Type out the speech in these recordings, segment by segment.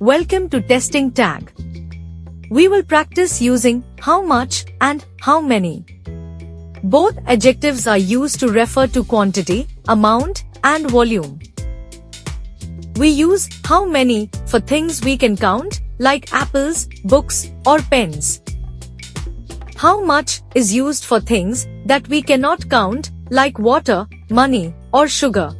Welcome to TestingTag. We will practice using how much and how many. Both adjectives are used to refer to quantity, amount, and volume. We use how many for things we can count, like apples, books, or pens. How much is used for things that we cannot count, like water, money, or sugar.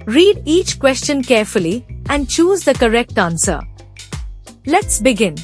Read each question carefully and choose the correct answer. Let's begin.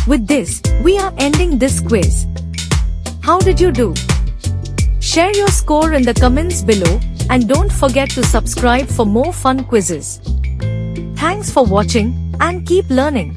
With this, we are ending this quiz. How did you do? Share your score in the comments below and don't forget to subscribe for more fun quizzes. Thanks for watching and keep learning.